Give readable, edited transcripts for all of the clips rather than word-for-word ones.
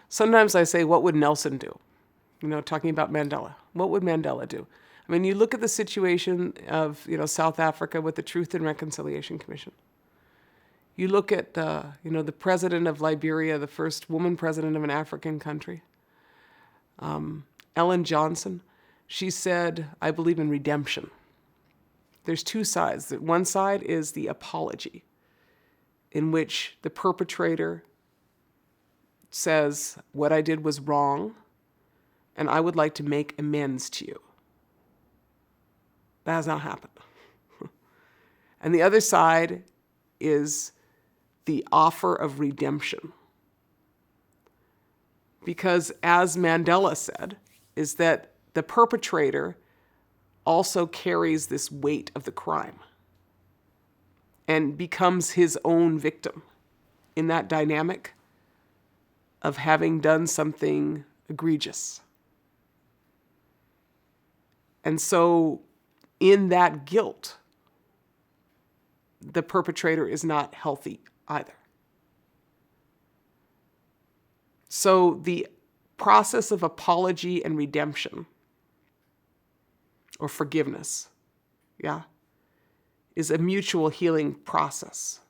Sometimes I say, what would Nelson do? Talking about Mandela. What would Mandela do? I mean, you look at the situation of, South Africa with the Truth and Reconciliation Commission. You look at, the president of Liberia, the first woman president of an African country, Ellen Johnson. She said, I believe in redemption. There's two sides. One side is the apology, in which the perpetrator says, what I did was wrong, and I would like to make amends to you. That has not happened. And the other side is the offer of redemption. Because as Mandela said, is that the perpetrator also carries this weight of the crime and becomes his own victim in that dynamic of having done something egregious. And so in that guilt, the perpetrator is not healthy either. So the process of apology and redemption, or forgiveness, is a mutual healing process.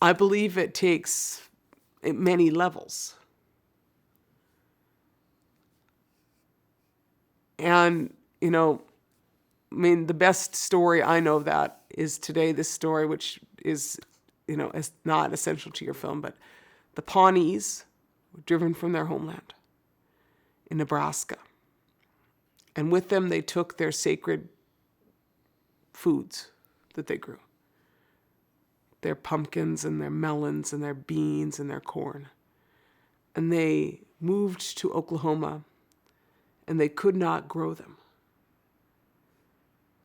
I believe it takes many levels. And, the best story I know of that is today this story, which is, is not essential to your film, but the Pawnees were driven from their homeland in Nebraska. And with them, they took their sacred foods that they grew. Their pumpkins and their melons and their beans and their corn. And they moved to Oklahoma, and they could not grow them.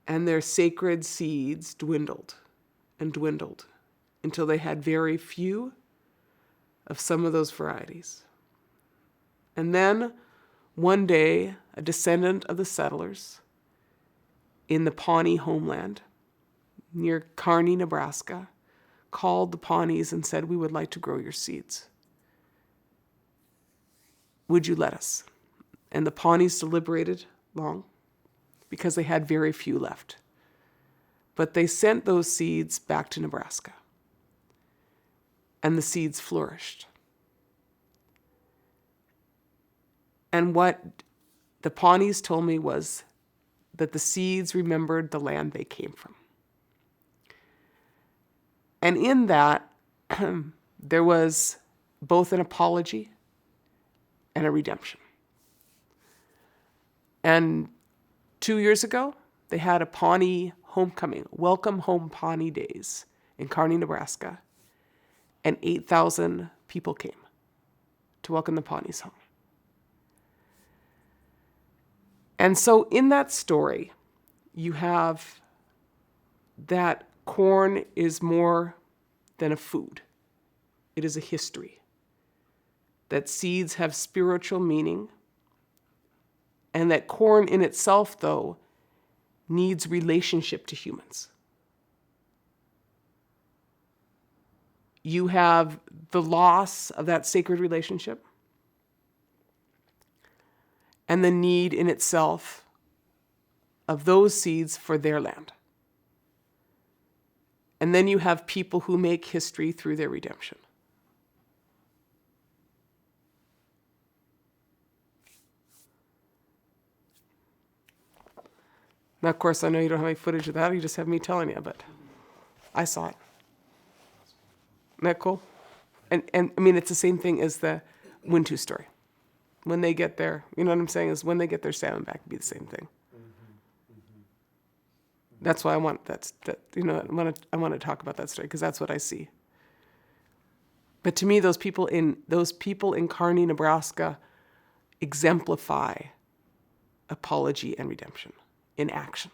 And their sacred seeds dwindled and dwindled until they had very few of some of those varieties. And then one day, a descendant of the settlers in the Pawnee homeland near Kearney, Nebraska, called the Pawnees and said, we would like to grow your seeds. Would you let us? And the Pawnees deliberated long because they had very few left. But they sent those seeds back to Nebraska. And the seeds flourished. And what the Pawnees told me was that the seeds remembered the land they came from. And in that, there was both an apology and a redemption. And 2 years ago, they had a Pawnee homecoming, Welcome Home Pawnee Days in Kearney, Nebraska. And 8,000 people came to welcome the Pawnees home. And so in that story, you have that corn is more than a food. It is a history. That seeds have spiritual meaning. And that corn in itself, though, needs relationship to humans. You have the loss of that sacred relationship and the need in itself of those seeds for their land. And then you have people who make history through their redemption. Now, of course, I know you don't have any footage of that. You just have me telling you, but I saw it. Isn't that cool? And I mean, it's the same thing as the Wintu story. When they get their, you know what I'm saying, is when they get their salmon back, it'd be the same thing. That's why I want I want to talk about that story, because that's what I see. But to me, those people in Kearney, Nebraska, exemplify apology and redemption in action.